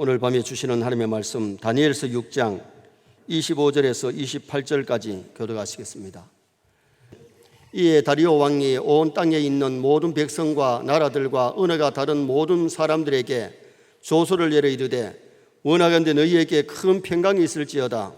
오늘 밤에 주시는 하나님의 말씀 다니엘서 6장 25절에서 28절까지 교독하시겠습니다. 이에 다리오 왕이 온 땅에 있는 모든 백성과 나라들과 언어가 다른 모든 사람들에게 조서를 내려 이르되 원하건대 너희에게 큰 평강이 있을지어다.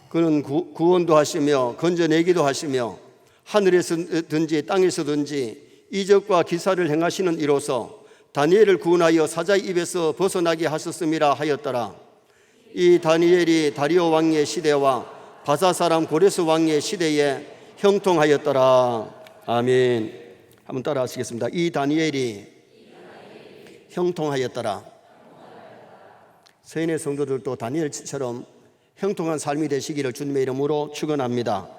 그는 구원도 하시며 건져내기도 하시며 하늘에서든지 땅에서든지 이적과 기사를 행하시는 이로서 다니엘을 구원하여 사자의 입에서 벗어나게 하셨음이라 하였더라. 이 다니엘이 다리오 왕의 시대와 바사 사람 고레스 왕의 시대에 형통하였더라. 아멘. 한번 따라 하시겠습니다. 이 다니엘이 형통하였더라. 서인의 성도들도 다니엘처럼 형통한 삶이 되시기를 주님의 이름으로 축원합니다.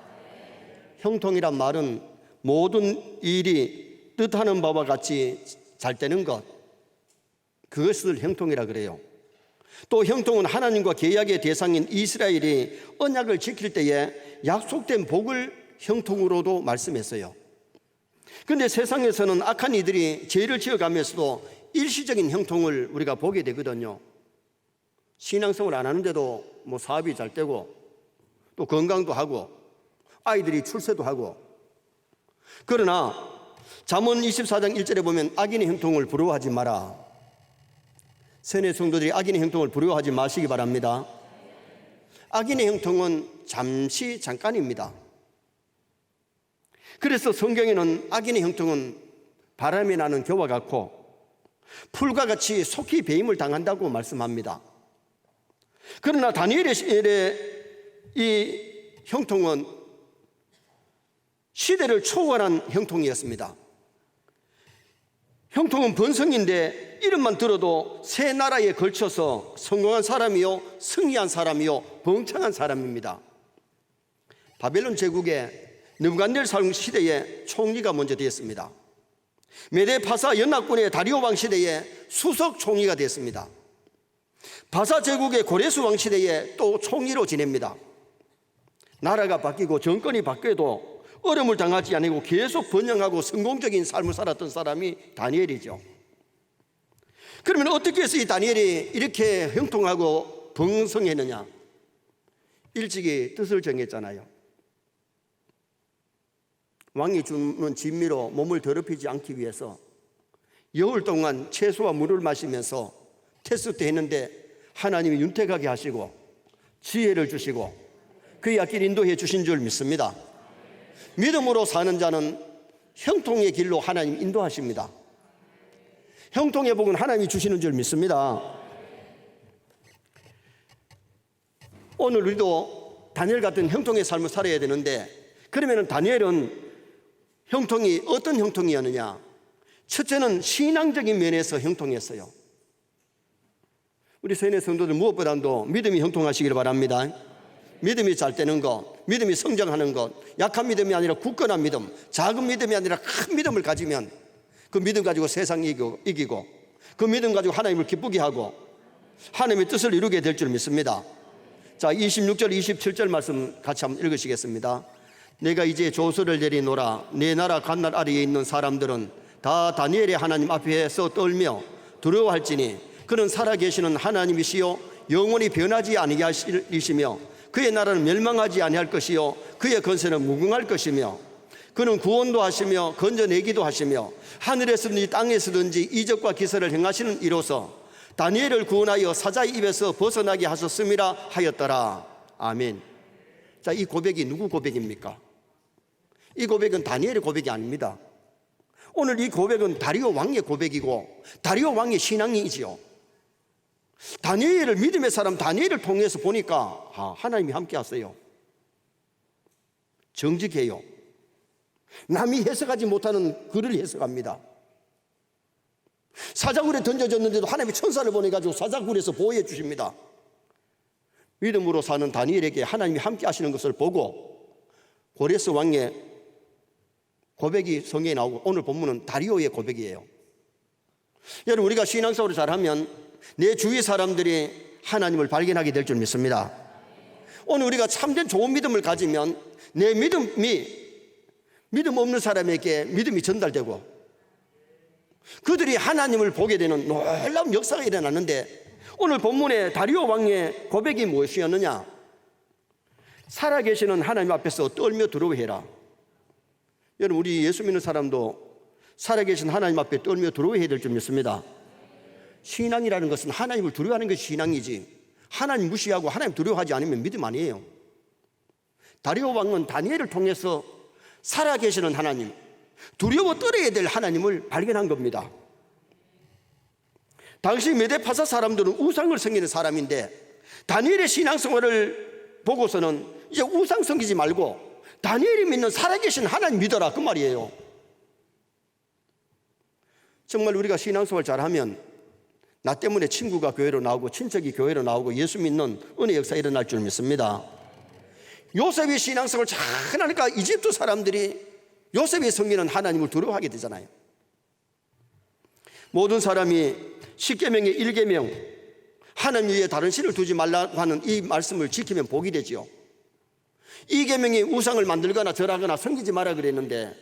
형통이란 말은 모든 일이 뜻하는 바와 같이 잘 되는 것, 그것을 형통이라 그래요. 또 형통은 하나님과 계약의 대상인 이스라엘이 언약을 지킬 때에 약속된 복을 형통으로도 말씀했어요. 그런데 세상에서는 악한 이들이 죄를 지어가면서도 일시적인 형통을 우리가 보게 되거든요. 신앙생활 안 하는데도 사업이 잘 되고 또 건강도 하고 아이들이 출세도 하고. 그러나 잠언 24장 1절에 보면 악인의 형통을 부러워하지 마라. 선의 성도들이 악인의 형통을 부러워하지 마시기 바랍니다. 악인의 형통은 잠깐입니다. 그래서 성경에는 악인의 형통은 바람이 나는 겨와 같고 풀과 같이 속히 배임을 당한다고 말씀합니다. 그러나 다니엘의 이 형통은 시대를 초월한 형통이었습니다. 형통은 번성인데 이름만 들어도 세 나라에 걸쳐서 성공한 사람이요, 승리한 사람이요, 번창한 사람입니다. 바벨론 제국의 느부갓네살 시대에 총리가 먼저 되었습니다. 메데 파사 연합군의 다리오 왕 시대에 수석 총리가 되었습니다. 바사 제국의 고레스 왕 시대에 또 총리로 지냅니다. 나라가 바뀌고 정권이 바뀌어도 어려움을 당하지 않고 계속 번영하고 성공적인 삶을 살았던 사람이 다니엘이죠. 그러면 어떻게 해서 이 다니엘이 이렇게 형통하고 번성했느냐? 일찍이 뜻을 정했잖아요. 왕이 주는 진미로 몸을 더럽히지 않기 위해서 열흘 동안 채소와 물을 마시면서 테스트 했는데 하나님이 윤택하게 하시고 지혜를 주시고 그의 앞길 인도해 주신 줄 믿습니다. 믿음으로 사는 자는 형통의 길로 하나님 인도하십니다. 형통의 복은 하나님이 주시는 줄 믿습니다. 오늘 우리도 다니엘 같은 형통의 삶을 살아야 되는데, 그러면 다니엘은 형통이 어떤 형통이었느냐? 첫째는 신앙적인 면에서 형통했어요. 우리 서인의 성도들 무엇보다도 믿음이 형통하시기를 바랍니다. 믿음이 잘 되는 것, 믿음이 성장하는 것, 약한 믿음이 아니라 굳건한 믿음, 작은 믿음이 아니라 큰 믿음을 가지면 그 믿음 가지고 세상 이기고 그 믿음 가지고 하나님을 기쁘게 하고 하나님의 뜻을 이루게 될 줄 믿습니다. 자, 26절 27절 말씀 같이 한번 읽으시겠습니다. 내가 이제 조서를 내리노라. 내 나라 간날 아래에 있는 사람들은 다 다니엘의 하나님 앞에서 떨며 두려워할지니 그는 살아계시는 하나님이시요 영원히 변하지 아니게 하시며 그의 나라는 멸망하지 아니할 것이요 그의 권세는 무궁할 것이며 그는 구원도 하시며 건져내기도 하시며 하늘에서든지 땅에서든지 이적과 기사를 행하시는 이로서 다니엘을 구원하여 사자의 입에서 벗어나게 하셨음이라 하였더라. 아멘. 자, 이 고백이 누구 고백입니까? 이 고백은 다니엘의 고백이 아닙니다. 오늘 이 고백은 다리오 왕의 고백이고 다리오 왕의 신앙이지요. 다니엘을 믿음의 사람 다니엘을 통해서 보니까 하나님이 함께 하세요. 정직해요. 남이 해석하지 못하는 글을 해석합니다. 사자굴에 던져졌는데도 하나님이 천사를 보내가지고 사자굴에서 보호해 주십니다. 믿음으로 사는 다니엘에게 하나님이 함께 하시는 것을 보고 고레스 왕의 고백이 성경에 나오고 오늘 본문은 다리오의 고백이에요. 여러분, 우리가 신앙생활을 잘하면 내 주위 사람들이 하나님을 발견하게 될 줄 믿습니다. 오늘 우리가 참된 좋은 믿음을 가지면 내 믿음 없는 사람에게 믿음이 전달되고 그들이 하나님을 보게 되는 놀라운 역사가 일어나는데, 오늘 본문의 다리오 왕의 고백이 무엇이었느냐? 살아계시는 하나님 앞에서 떨며 두려워해라. 여러분, 우리 예수 믿는 사람도 살아계신 하나님 앞에 떨며 두려워해야 될 줄 믿습니다. 신앙이라는 것은 하나님을 두려워하는 것이 신앙이지, 하나님 무시하고 하나님 두려워하지 않으면 믿음 아니에요. 다리오 왕은 다니엘을 통해서 살아계시는 하나님, 두려워 떨어야 될 하나님을 발견한 겁니다. 당시 메데파사 사람들은 우상을 섬기는 사람인데, 다니엘의 신앙생활을 보고서는 이제 우상 섬기지 말고 다니엘이 믿는 살아계신 하나님 믿어라, 그 말이에요. 정말 우리가 신앙생활 잘하면 나 때문에 친구가 교회로 나오고 친척이 교회로 나오고 예수 믿는 은혜 역사 일어날 줄 믿습니다. 요셉이 신앙생활을 잘하니까 이집트 사람들이 요셉이 섬기는 하나님을 두려워하게 되잖아요. 모든 사람이 십계명의 1계명 하나님 위에 다른 신을 두지 말라고 하는 이 말씀을 지키면 복이 되지요. 2계명이 우상을 만들거나 절하거나 섬기지 마라 그랬는데,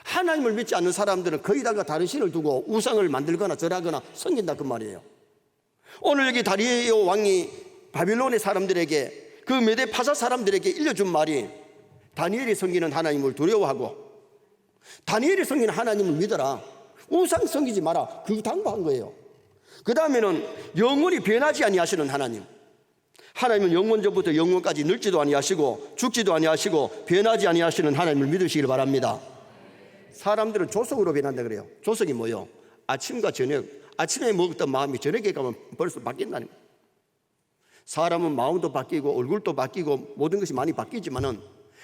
하나님을 믿지 않는 사람들은 거기다가 다른 신을 두고 우상을 만들거나 절하거나 섬긴다, 그 말이에요. 오늘 여기 다리오 왕이 바빌론의 사람들에게, 그 메데파사 사람들에게 일러준 말이, 다니엘이 섬기는 하나님을 두려워하고 다니엘이 섬기는 하나님을 믿어라, 우상 섬기지 마라, 그 당부한 거예요. 그 다음에는 영원히 변하지 아니하시는 하나님, 하나님은 영원 전부터 영원까지 늙지도 아니하시고 죽지도 아니하시고 변하지 아니하시는 하나님을 믿으시길 바랍니다. 사람들은 조석으로 변한다 그래요. 조석이 뭐요? 아침과 저녁, 아침에 먹었던 마음이 저녁에 가면 벌써 바뀐다는 거예요. 사람은 마음도 바뀌고 얼굴도 바뀌고 모든 것이 많이 바뀌지만은,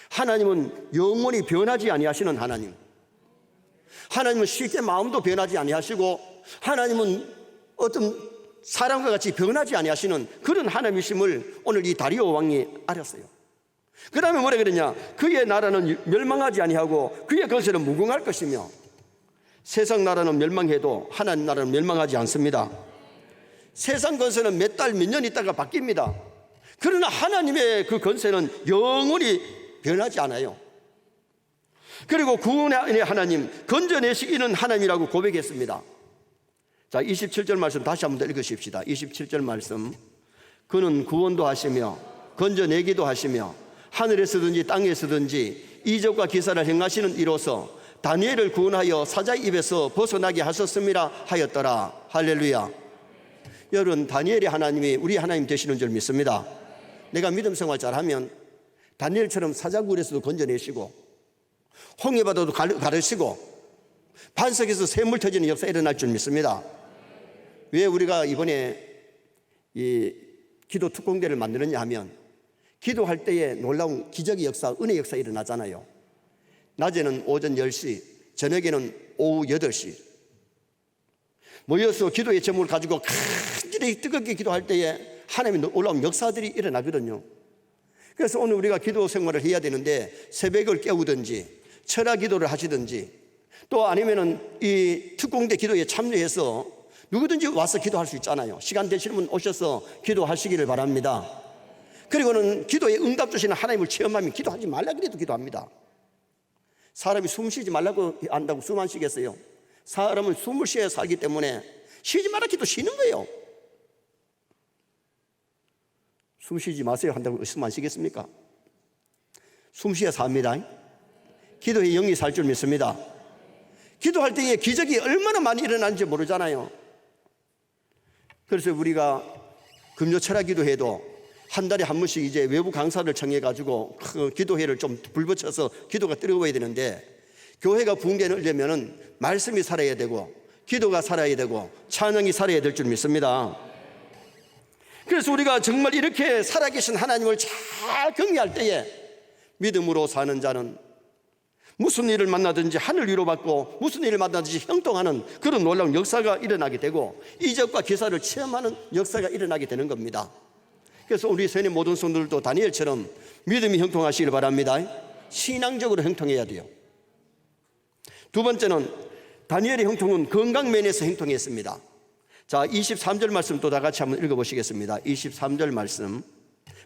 하나님은 영원히 변하지 아니하시는 하나님, 하나님은 쉽게 마음도 변하지 아니하시고, 하나님은 어떤 사람과 같이 변하지 아니하시는 그런 하나님이심을 오늘 이 다리오 왕이 알았어요. 그 다음에 뭐라 그러냐? 그의 나라는 멸망하지 아니하고 그의 건설은 무궁할 것이며, 세상 나라는 멸망해도 하나님 나라는 멸망하지 않습니다. 세상 건설은 몇 달 몇 년 있다가 바뀝니다. 그러나 하나님의 그 건설은 영원히 변하지 않아요. 그리고 구원의 하나님, 건져내시기는 하나님이라고 고백했습니다. 자, 27절 말씀 다시 한번 더 읽으십시다. 27절 말씀. 그는 구원도 하시며 건져내기도 하시며 하늘에서든지 땅에서든지 이적과 기사를 행하시는 이로서 다니엘을 구원하여 사자의 입에서 벗어나게 하셨습니다 하였더라. 할렐루야. 여러분, 다니엘의 하나님이 우리 하나님 되시는 줄 믿습니다. 내가 믿음 생활 잘하면 다니엘처럼 사자굴에서도 건져내시고 홍해바다도 가르시고 반석에서 샘물 터지는 역사 일어날 줄 믿습니다. 왜 우리가 이번에 이 기도 특공대를 만드느냐 하면, 기도할 때에 놀라운 기적의 역사, 은혜 역사 일어나잖아요. 낮에는 오전 10시, 저녁에는 오후 8시 모여서 기도의 제목을 가지고 간절히 뜨겁게 기도할 때에 하나님의 놀라운 역사들이 일어나거든요. 그래서 오늘 우리가 기도 생활을 해야 되는데, 새벽을 깨우든지 철야 기도를 하시든지, 또 아니면은 이 특공대 기도에 참여해서 누구든지 와서 기도할 수 있잖아요. 시간 되시는 분 오셔서 기도하시기를 바랍니다. 그리고는 기도에 응답 주시는 하나님을 체험하면 기도하지 말라 그래도 기도합니다. 사람이 숨 쉬지 말라고 한다고 숨 안 쉬겠어요? 사람은 숨을 쉬어야 살기 때문에 쉬지 말라 기도 쉬는 거예요. 숨 쉬지 마세요 한다고 숨 안 쉬겠습니까? 숨 쉬어야 삽니다. 기도에 영이 살 줄 믿습니다. 기도할 때에 기적이 얼마나 많이 일어나는지 모르잖아요. 그래서 우리가 금요 철야 기도회도 한 달에 한 번씩 이제 외부 강사를 청해가지고 그 기도회를 좀 불붙여서 기도가 뜨거워야 되는데, 교회가 붕괴하려면은 말씀이 살아야 되고 기도가 살아야 되고 찬양이 살아야 될 줄 믿습니다. 그래서 우리가 정말 이렇게 살아계신 하나님을 잘 경외할 때에 믿음으로 사는 자는 무슨 일을 만나든지 하늘 위로 받고 무슨 일을 만나든지 형통하는 그런 놀라운 역사가 일어나게 되고 이적과 기사를 체험하는 역사가 일어나게 되는 겁니다. 그래서 우리 세계 모든 성도들도 다니엘처럼 믿음이 형통하시길 바랍니다. 신앙적으로 형통해야 돼요. 두 번째는 다니엘의 형통은 건강면에서 형통했습니다. 자, 23절 말씀 또 다 같이 한번 읽어보시겠습니다. 23절 말씀,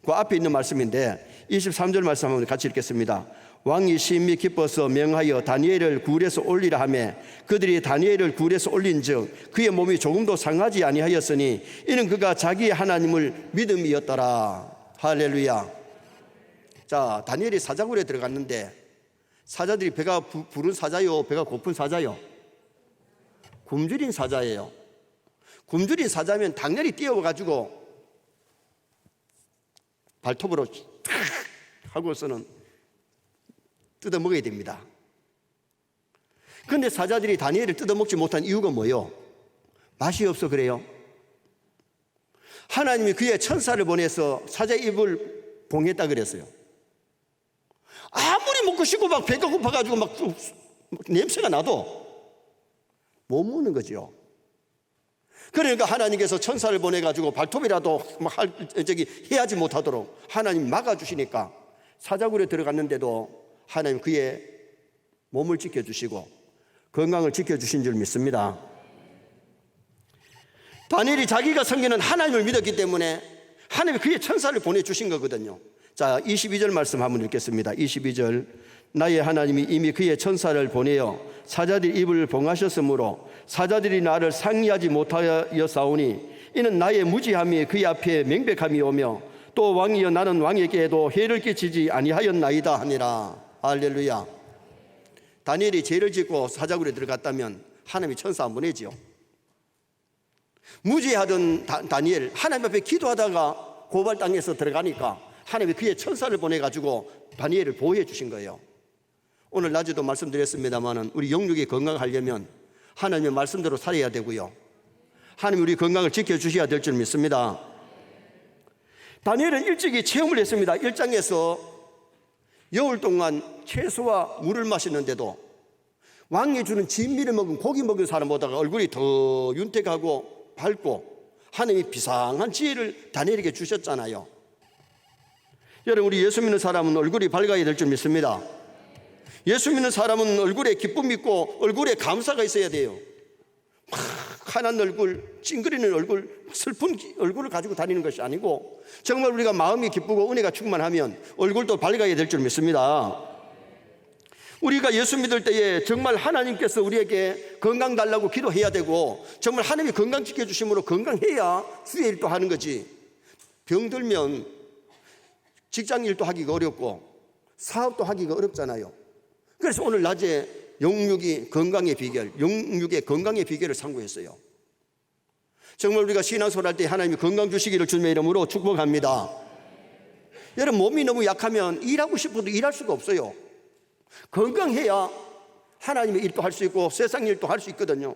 그 앞에 있는 말씀인데 23절 말씀 한번 같이 읽겠습니다. 왕이 심히 기뻐서 명하여 다니엘을 굴에서 올리라 하매 그들이 다니엘을 굴에서 올린즉 그의 몸이 조금도 상하지 아니하였으니 이는 그가 자기의 하나님을 믿음이었더라. 할렐루야. 자, 다니엘이 사자굴에 들어갔는데 사자들이 배가 부른 사자요, 배가 고픈 사자요? 굶주린 사자예요. 굶주린 사자면 당연히 뛰어가지고 발톱으로 탁 하고서는 뜯어 먹어야 됩니다. 그런데 사자들이 다니엘을 뜯어 먹지 못한 이유가 뭐예요? 맛이 없어 그래요. 하나님이 그의 천사를 보내서 사자의 입을 봉했다 그랬어요. 아무리 먹고 싶고 막 배가 고파가지고 막 냄새가 나도 못 먹는 거죠. 그러니까 하나님께서 천사를 보내가지고 발톱이라도 막 해야지 못하도록 하나님 막아주시니까 사자굴에 들어갔는데도 하나님 그의 몸을 지켜주시고 건강을 지켜주신 줄 믿습니다. 다니엘이 자기가 섬기는 하나님을 믿었기 때문에 하나님이 그의 천사를 보내주신 거거든요. 자, 22절 말씀 한번 읽겠습니다. 22절, 나의 하나님이 이미 그의 천사를 보내어 사자들의 입을 봉하셨으므로 사자들이 나를 상의하지 못하였사오니 이는 나의 무지함이 그의 앞에 명백함이 오며 또 왕이여 나는 왕에게도 해를 끼치지 아니하였나이다 하니라. 할렐루야. 다니엘이 죄를 짓고 사자굴에 들어갔다면 하나님이 천사 안 보내지요. 무죄하던 다니엘, 하나님 앞에 기도하다가 고발당해서 들어가니까 하나님이 그의 천사를 보내가지고 다니엘을 보호해 주신 거예요. 오늘 낮에도 말씀드렸습니다만 우리 영육이 건강하려면 하나님의 말씀대로 살아야 되고요, 하나님이 우리 건강을 지켜주셔야 될 줄 믿습니다. 다니엘은 일찍이 체험을 했습니다. 1장에서 여울 동안 채소와 물을 마시는데도 왕이 주는 진미를 먹은 고기 먹은 사람보다가 얼굴이 더 윤택하고 밝고 하나님이 비상한 지혜를 다니엘에게 주셨잖아요. 여러분, 우리 예수 믿는 사람은 얼굴이 밝아야 될 줄 믿습니다. 예수 믿는 사람은 얼굴에 기쁨이 있고 얼굴에 감사가 있어야 돼요. 막 환한 얼굴, 찡그리는 얼굴, 슬픈 얼굴을 가지고 다니는 것이 아니고 정말 우리가 마음이 기쁘고 은혜가 충만하면 얼굴도 밝아야 될 줄 믿습니다. 우리가 예수 믿을 때에 정말 하나님께서 우리에게 건강 달라고 기도해야 되고 정말 하나님이 건강 지켜주심으로 건강해야 주의 일도 하는 거지, 병들면 직장 일도 하기가 어렵고 사업도 하기가 어렵잖아요. 그래서 오늘 낮에 영육의 건강의 비결, 영육의 건강의 비결을 상고했어요. 정말 우리가 신앙생활 할 때 하나님이 건강 주시기를 주님의 이름으로 축복합니다. 여러분, 몸이 너무 약하면 일하고 싶어도 일할 수가 없어요. 건강해야 하나님의 일도 할 수 있고 세상 일도 할 수 있거든요.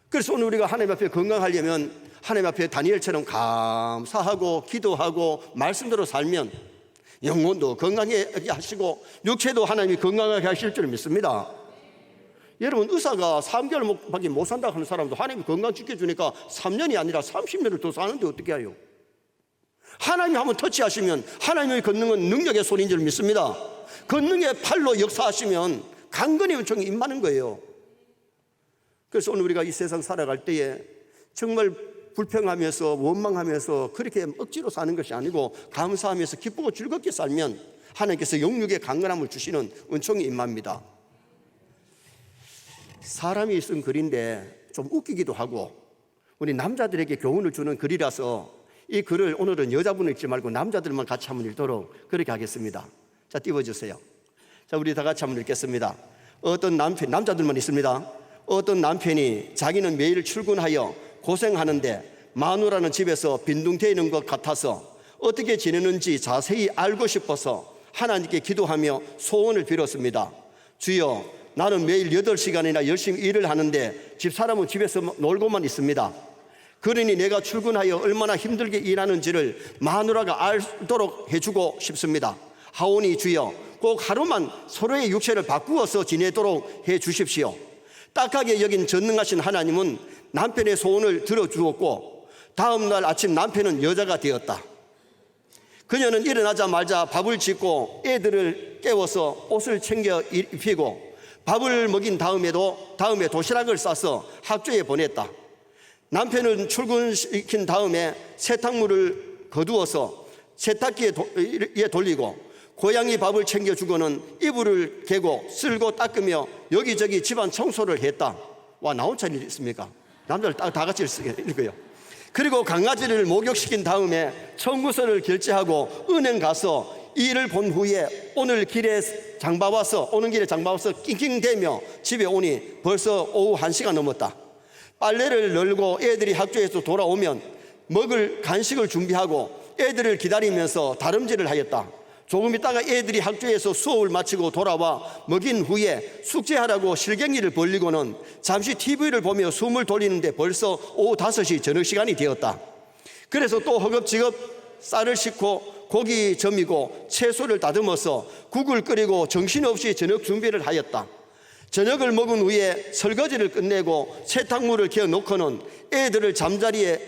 그래서 오늘 우리가 하나님 앞에 건강하려면 하나님 앞에 다니엘처럼 감사하고 기도하고 말씀대로 살면 영혼도 건강하게 하시고 육체도 하나님이 건강하게 하실 줄 믿습니다. 여러분, 의사가 3개월밖에 못 산다고 하는 사람도 하나님이 건강 지켜주니까 3년이 아니라 30년을 더 사는데 어떻게 해요? 하나님이 한번 터치하시면 하나님의 권능은 능력의 손인 줄 믿습니다. 권능의 팔로 역사하시면 강건의 은총이 임하는 거예요. 그래서 오늘 우리가 이 세상 살아갈 때에 정말 불평하면서 원망하면서 그렇게 억지로 사는 것이 아니고 감사하면서 기쁘고 즐겁게 살면 하나님께서 영육의 강건함을 주시는 은총이 임합니다. 사람이 쓴 글인데 좀 웃기기도 하고 우리 남자들에게 교훈을 주는 글이라서 이 글을 오늘은 여자분은 읽지 말고 남자들만 같이 한번 읽도록 그렇게 하겠습니다. 자, 띄워주세요. 자, 우리 다 같이 한번 읽겠습니다. 어떤 남편, 남자들만 있습니다. 어떤 남편이 자기는 매일 출근하여 고생하는데 마누라는 집에서 빈둥대 있는 것 같아서 어떻게 지내는지 자세히 알고 싶어서 하나님께 기도하며 소원을 빌었습니다. 주여, 나는 매일 8시간이나 열심히 일을 하는데 집사람은 집에서 놀고만 있습니다. 그러니 내가 출근하여 얼마나 힘들게 일하는지를 마누라가 알도록 해주고 싶습니다. 하오니 주여, 꼭 하루만 서로의 육체를 바꾸어서 지내도록 해 주십시오. 딱하게 여긴 전능하신 하나님은 남편의 소원을 들어주었고 다음 날 아침 남편은 여자가 되었다. 그녀는 일어나자마자 밥을 짓고 애들을 깨워서 옷을 챙겨 입히고 밥을 먹인 다음에 도시락을 싸서 학교에 보냈다. 남편은 출근시킨 다음에 세탁물을 거두어서 세탁기에 돌리고 고양이 밥을 챙겨주고는 이불을 개고 쓸고 닦으며 여기저기 집안 청소를 했다. 와, 나 혼자 일 있습니까? 남자를 다 같이 읽어요. 그리고 강아지를 목욕시킨 다음에 청구서를 결제하고 은행 가서 일을 본 후에 오는 길에 장 봐와서 낑낑대며 집에 오니 벌써 오후 1시가 넘었다. 빨래를 널고 애들이 학교에서 돌아오면 먹을 간식을 준비하고 애들을 기다리면서 다름질을 하였다. 조금 있다가 애들이 학교에서 수업을 마치고 돌아와 먹인 후에 숙제하라고 실갱이를 벌리고는 잠시 TV를 보며 숨을 돌리는데 벌써 오후 5시 저녁 시간이 되었다. 그래서 또 허겁지겁 쌀을 씻고 고기 점이고 채소를 다듬어서 국을 끓이고 정신없이 저녁 준비를 하였다. 저녁을 먹은 후에 설거지를 끝내고 세탁물을 개어놓고는 애들을 잠자리에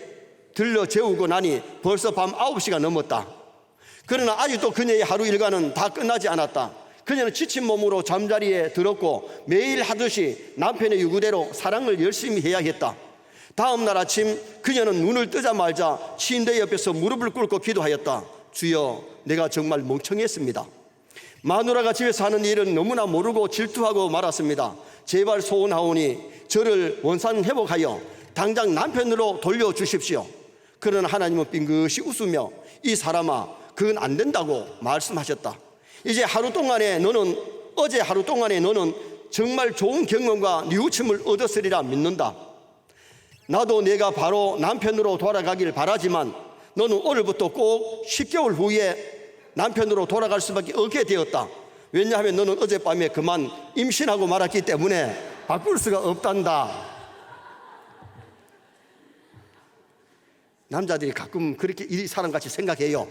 들러 재우고 나니 벌써 밤 9시가 넘었다. 그러나 아직도 그녀의 하루 일과는 다 끝나지 않았다. 그녀는 지친 몸으로 잠자리에 들었고 매일 하듯이 남편의 요구대로 사랑을 열심히 해야 했다. 다음 날 아침 그녀는 눈을 뜨자마자 침대 옆에서 무릎을 꿇고 기도하였다. 주여, 내가 정말 멍청했습니다. 마누라가 집에서 하는 일은 너무나 모르고 질투하고 말았습니다. 제발 소원하오니 저를 원산 회복하여 당장 남편으로 돌려주십시오. 그러나 하나님은 빙긋이 웃으며 이 사람아, 그건 안 된다고 말씀하셨다. 어제 하루 동안에 너는 정말 좋은 경험과 뉘우침을 얻었으리라 믿는다. 나도 내가 바로 남편으로 돌아가길 바라지만 너는 오늘부터 꼭 10개월 후에 남편으로 돌아갈 수밖에 없게 되었다. 왜냐하면 너는 어젯밤에 그만 임신하고 말았기 때문에 바꿀 수가 없단다. 남자들이 가끔 그렇게 이 사람같이 생각해요.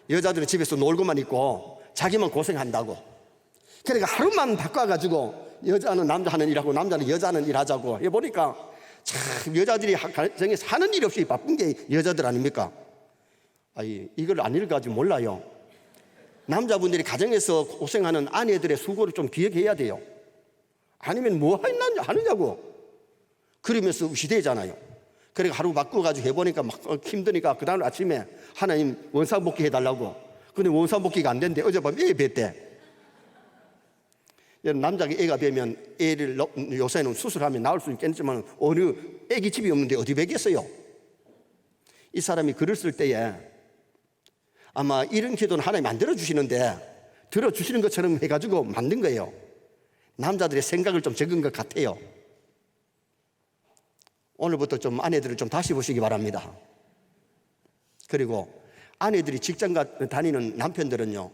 여자들은 집에서 놀고만 있고 자기만 고생한다고. 그러니까 하루만 바꿔가지고 여자는 남자 하는 일하고 남자는 여자 하는 일 하자고. 보니까 참 여자들이 가정에서 하는 일 없이 바쁜 게 여자들 아닙니까? 이걸 안 읽어가지고 몰라요. 남자분들이 가정에서 고생하는 아내들의 수고를 좀 기억해야 돼요. 아니면 뭐 하느냐고 그러면서 의시되잖아요. 그러니까 하루 바꿔가지고 해보니까 막 힘드니까 그 다음 아침에 하나님 원상복귀 해달라고. 근데 원상복귀가 안 된대. 어젯밤 애 뵀대. 남자가 애가 뵈면 애를 요새는 수술하면 나올 수 있겠지만 어느 애기 집이 없는데 어디 뵈겠어요? 이 사람이 글을 쓸 때에 아마 이런 기도는 하나님 안 들어주시는데 들어주시는 것처럼 해가지고 만든 거예요. 남자들의 생각을 좀 적은 것 같아요. 오늘부터 좀 아내들을 좀 다시 보시기 바랍니다. 그리고 아내들이 직장 다니는 남편들은요,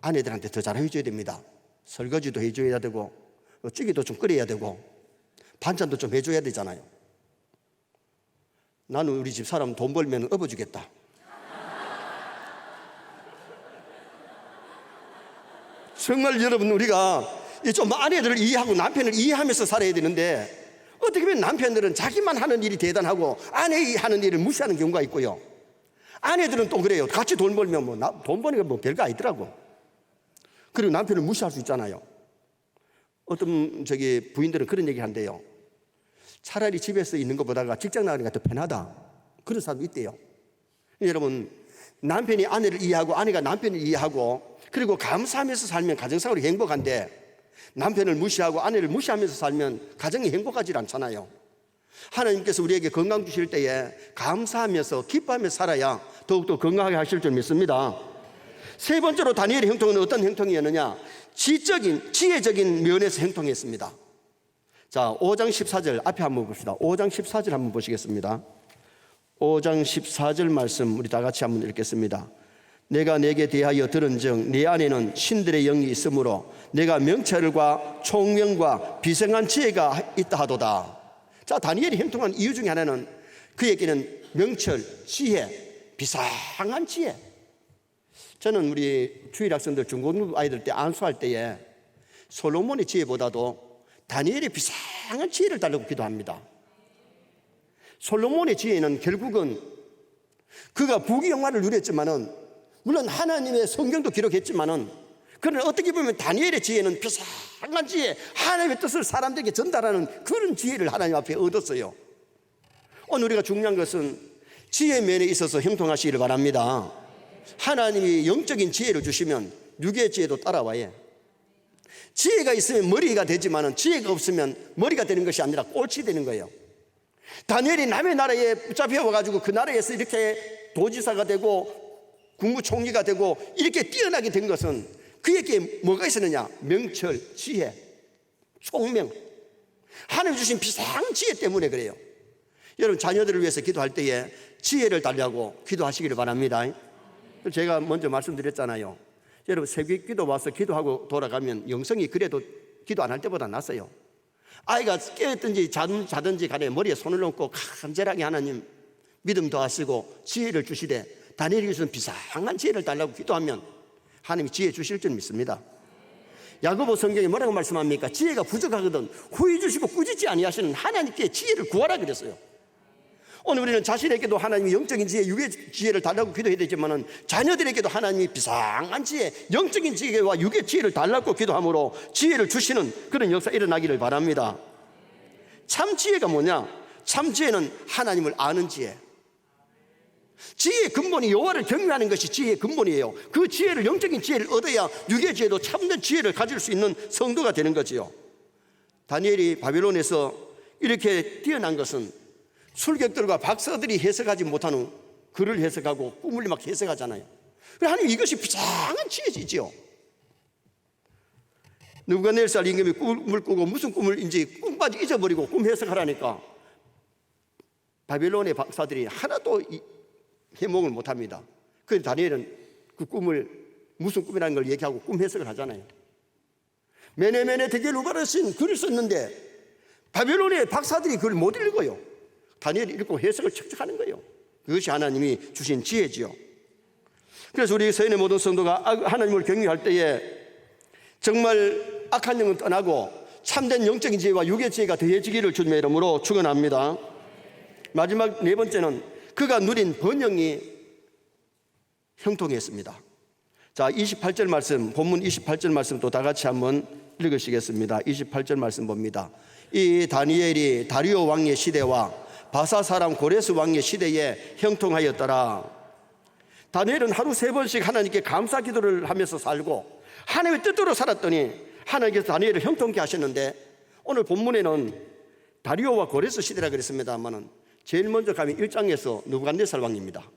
아내들한테 더 잘해줘야 됩니다. 설거지도 해줘야 되고 찌개도 좀 끓여야 되고 반찬도 좀 해줘야 되잖아요. 나는 우리 집 사람 돈 벌면 업어주겠다. 정말 여러분, 우리가 좀 아내들을 이해하고 남편을 이해하면서 살아야 되는데 어떻게 보면 남편들은 자기만 하는 일이 대단하고 아내의 하는 일을 무시하는 경우가 있고요. 아내들은 또 그래요. 같이 돈 벌면 돈 버는 게 별거 아니더라고. 그리고 남편을 무시할 수 있잖아요. 어떤 부인들은 그런 얘기 한대요. 차라리 집에서 있는 것보다가 직장 나가니까 더 편하다. 그런 사람도 있대요. 여러분, 남편이 아내를 이해하고 아내가 남편을 이해하고 그리고 감사하면서 살면 가정생활이 행복한데 남편을 무시하고 아내를 무시하면서 살면 가정이 행복하지 않잖아요. 하나님께서 우리에게 건강 주실 때에 감사하면서 기뻐하면서 살아야 더욱더 건강하게 하실 줄 믿습니다. 세 번째로 다니엘의 형통은 어떤 형통이었느냐? 지혜적인 면에서 형통했습니다. 자, 5장 14절 앞에 한번 봅시다. 5장 14절 한번 보시겠습니다. 5장 14절 말씀 우리 다 같이 한번 읽겠습니다. 내가 내게 대하여 들은즉 네 안에는 신들의 영이 있으므로 내가 명철과 총명과 비생한 지혜가 있다 하도다. 자, 다니엘이 형통한 이유 중에 하나는 그에게는 명철, 지혜, 비상한 지혜. 저는 우리 주일 학생들 중고등부 아이들 때 안수할 때에 솔로몬의 지혜보다도 다니엘의 비상한 지혜를 달라고 기도합니다. 솔로몬의 지혜는 결국은 그가 부귀영화를 누렸지만은 물론 하나님의 성경도 기록했지만은 그러나 어떻게 보면 다니엘의 지혜는 비상한 지혜, 하나님의 뜻을 사람들에게 전달하는 그런 지혜를 하나님 앞에 얻었어요. 오늘 우리가 중요한 것은 지혜 면에 있어서 형통하시기를 바랍니다. 하나님이 영적인 지혜를 주시면 육의 지혜도 따라와요. 지혜가 있으면 머리가 되지만 지혜가 없으면 머리가 되는 것이 아니라 꼴찌 되는 거예요. 다니엘이 남의 나라에 붙잡혀와가지고 그 나라에서 이렇게 도지사가 되고 국무총리가 되고 이렇게 뛰어나게 된 것은 그에게 뭐가 있었느냐? 명철, 지혜, 총명, 하나님 주신 비상 지혜 때문에 그래요. 여러분, 자녀들을 위해서 기도할 때에 지혜를 달라고 기도하시기를 바랍니다. 제가 먼저 말씀드렸잖아요. 여러분, 새벽 기도 와서 기도하고 돌아가면 영성이 그래도 기도 안 할 때보다 낫어요. 아이가 깨었든지 자든지 간에 머리에 손을 얹고 간절하게 하나님 믿음 더하시고 지혜를 주시되 다니엘이 주신 비상한 지혜를 달라고 기도하면 하나님이 지혜 주실 줄 믿습니다. 야고보 성경에 뭐라고 말씀합니까? 지혜가 부족하거든 후히 주시고 꾸짖지 아니하시는 하나님께 지혜를 구하라 그랬어요. 오늘 우리는 자신에게도 하나님이 영적인 지혜, 육의 지혜를 달라고 기도해야 되지만 자녀들에게도 하나님이 비상한 지혜, 영적인 지혜와 육의 지혜를 달라고 기도함으로 지혜를 주시는 그런 역사 일어나기를 바랍니다. 참 지혜가 뭐냐? 참 지혜는 하나님을 아는 지혜. 지혜의 근본이 여호와를 경외하는 것이 지혜의 근본이에요. 그 지혜를, 영적인 지혜를 얻어야 육의 지혜도 참된 지혜를 가질 수 있는 성도가 되는 거지요. 다니엘이 바벨론에서 이렇게 뛰어난 것은 술객들과 박사들이 해석하지 못하는 글을 해석하고 꿈을 막 해석하잖아요. 하나님, 이것이 비상한 지혜지요. 느부갓네살 임금이 꿈을 꾸고 무슨 꿈을인지 꿈까지 잊어버리고 꿈 해석하라니까 바벨론의 박사들이 하나도 해몽을 못합니다. 그래서 다니엘은 그 꿈을 무슨 꿈이라는 걸 얘기하고 꿈 해석을 하잖아요. 메네메네 데겔 우바르신 글을 썼는데 바벨론의 박사들이 그걸 못 읽어요. 다니엘이 읽고 해석을 척척하는 거예요. 그것이 하나님이 주신 지혜지요. 그래서 우리 서인의 모든 성도가 하나님을 경외할 때에 정말 악한 영은 떠나고 참된 영적인 지혜와 육의 지혜가 더해지기를 주님의 이름으로 축원합니다. 마지막 네 번째는 그가 누린 번영이 형통했습니다. 자, 28절 말씀, 본문 28절 말씀 또 다 같이 한번 읽으시겠습니다. 28절 말씀 봅니다. 이 다니엘이 다리오 왕의 시대와 바사 사람 고레스 왕의 시대에 형통하였더라. 다니엘은 하루 3번씩 하나님께 감사 기도를 하면서 살고 하나님의 뜻대로 살았더니 하나님께서 다니엘을 형통케 하셨는데, 오늘 본문에는 다리오와 고레스 시대라 그랬습니다만은 제일 먼저 가면 1장에서 느부갓네살 왕입니다.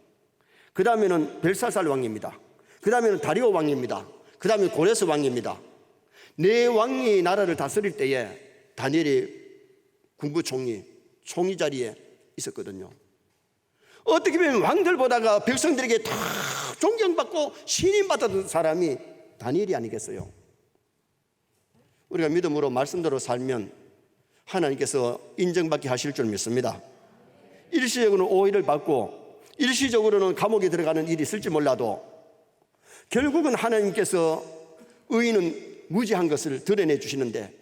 그 다음에는 벨사살 왕입니다. 그 다음에는 다리오 왕입니다. 그 다음에 고레스 왕입니다. 네 왕이 나라를 다스릴 때에 다니엘이 군부총리, 총리 자리에 있었거든요. 어떻게 보면 왕들보다가 백성들에게 다 존경받고 신임받았던 사람이 다니엘이 아니겠어요? 우리가 믿음으로 말씀대로 살면 하나님께서 인정받게 하실 줄 믿습니다. 일시적으로는 오해를 받고 일시적으로는 감옥에 들어가는 일이 있을지 몰라도 결국은 하나님께서 의인은 무지한 것을 드러내 주시는데,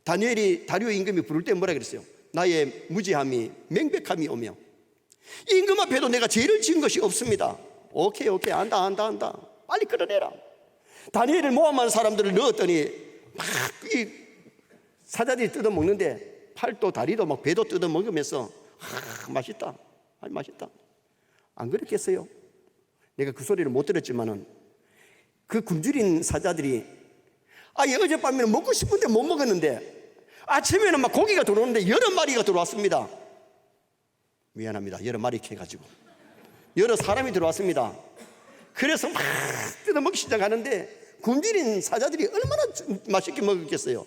다니엘이 다리오 임금이 부를 때 뭐라 그랬어요? 나의 무지함이 명백함이 오며 임금 앞에도 내가 죄를 지은 것이 없습니다. 오케이 안다 빨리 끌어내라. 다니엘을 모함한 사람들을 넣었더니 막 이 사자들이 뜯어먹는데 팔도 다리도 막 배도 뜯어먹으면서 맛있다, 아주 맛있다. 안 그랬겠어요? 내가 그 소리를 못 들었지만은 그 굶주린 사자들이 어젯밤에는 먹고 싶은데 못 먹었는데 아침에는 막 고기가 들어오는데 여러 마리가 들어왔습니다. 미안합니다. 여러 마리 캐가지고 여러 사람이 들어왔습니다. 그래서 막 뜯어먹기 시작하는데 굶주린 사자들이 얼마나 맛있게 먹었겠어요.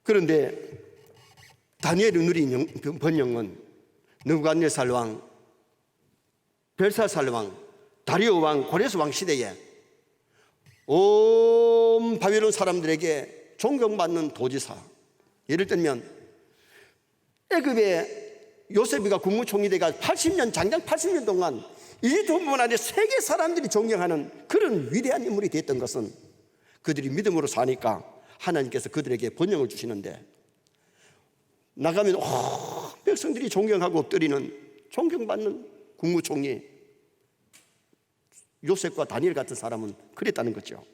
그런데 다니엘이 누린 번영은 느부갓네살 왕, 벨사살 왕, 다리오 왕, 고레스 왕 시대에 온 바벨론 사람들에게 존경받는 도지사, 예를 들면 애굽의 요셉이가 국무총리대가 80년, 장장 80년 동안 이집트뿐만 아니라 세계 사람들이 존경하는 그런 위대한 인물이 됐던 것은 그들이 믿음으로 사니까 하나님께서 그들에게 번영을 주시는데, 나가면 백성들이 존경하고 엎드리는 존경받는 국무총리, 요셉과 다니엘 같은 사람은 그랬다는 거죠.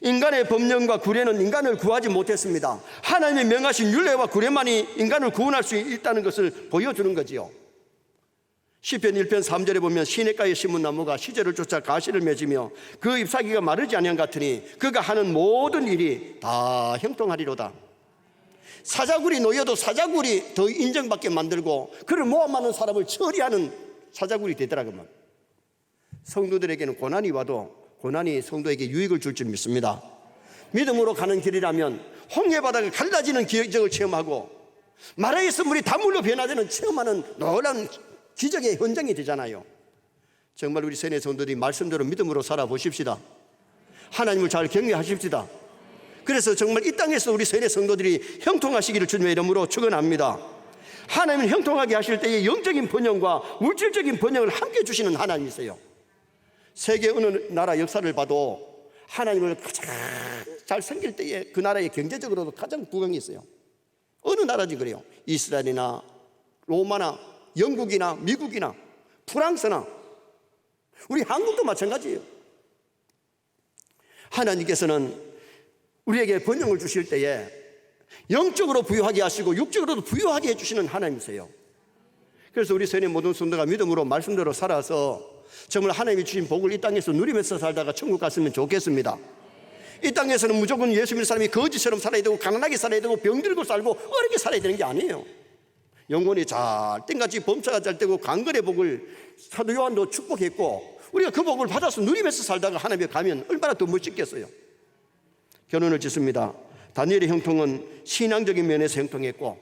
인간의 법령과 구례는 인간을 구하지 못했습니다. 하나님이 명하신 율례와 구례만이 인간을 구원할 수 있다는 것을 보여주는 거지요. 시편 1편 3절에 보면 시냇가에 심은 나무가 시절을 쫓아 가시를 맺으며 그 잎사귀가 마르지 아니한 같으니 그가 하는 모든 일이 다 형통하리로다. 사자굴이 놓여도 사자굴이 더 인정받게 만들고 그를 모함하는 사람을 처리하는 사자굴이 되더라고요. 성도들에게는 고난이 와도 고난이 성도에게 유익을 줄 줄 믿습니다. 믿음으로 가는 길이라면 홍해바다가 갈라지는 기적을 체험하고 마라에서 물이 단물로 변화되는 체험하는 놀라운 기적의 현장이 되잖아요. 정말 우리 세뇌 성도들이 말씀대로 믿음으로 살아보십시다. 하나님을 잘 경외하십시다. 그래서 정말 이 땅에서 우리 세뇌 성도들이 형통하시기를 주님의 이름으로 축원합니다. 하나님은 형통하게 하실 때에 영적인 번영과 물질적인 번영을 함께 주시는 하나님이세요. 세계 어느 나라 역사를 봐도 하나님을 가장 잘 섬길 때에 그 나라의 경제적으로도 가장 부강이 있어요. 어느 나라지 그래요. 이스라엘이나 로마나 영국이나 미국이나 프랑스나 우리 한국도 마찬가지예요. 하나님께서는 우리에게 번영을 주실 때에 영적으로 부유하게 하시고 육적으로도 부유하게 해주시는 하나님이세요. 그래서 우리 세뇌 모든 성도가 믿음으로 말씀대로 살아서 정말 하나님이 주신 복을 이 땅에서 누리면서 살다가 천국 갔으면 좋겠습니다. 이 땅에서는 무조건 예수 믿는 사람이 거지처럼 살아야 되고 가난하게 살아야 되고 병들고 살고 어렵게 살아야 되는 게 아니에요. 영혼이 잘 땡같이 범사가 잘 되고 강건의 복을 사도 요한도 축복했고 우리가 그 복을 받아서 누리면서 살다가 하나님에 가면 얼마나 더 멋있겠어요. 결론을 짓습니다. 다니엘의 형통은 신앙적인 면에서 형통했고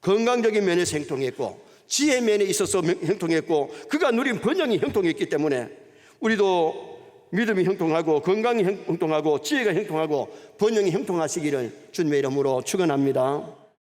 건강적인 면에서 형통했고 지혜 면에 있어서 형통했고 그가 누린 번영이 형통했기 때문에 우리도 믿음이 형통하고 건강이 형통하고 지혜가 형통하고 번영이 형통하시기를 주님의 이름으로 축원합니다.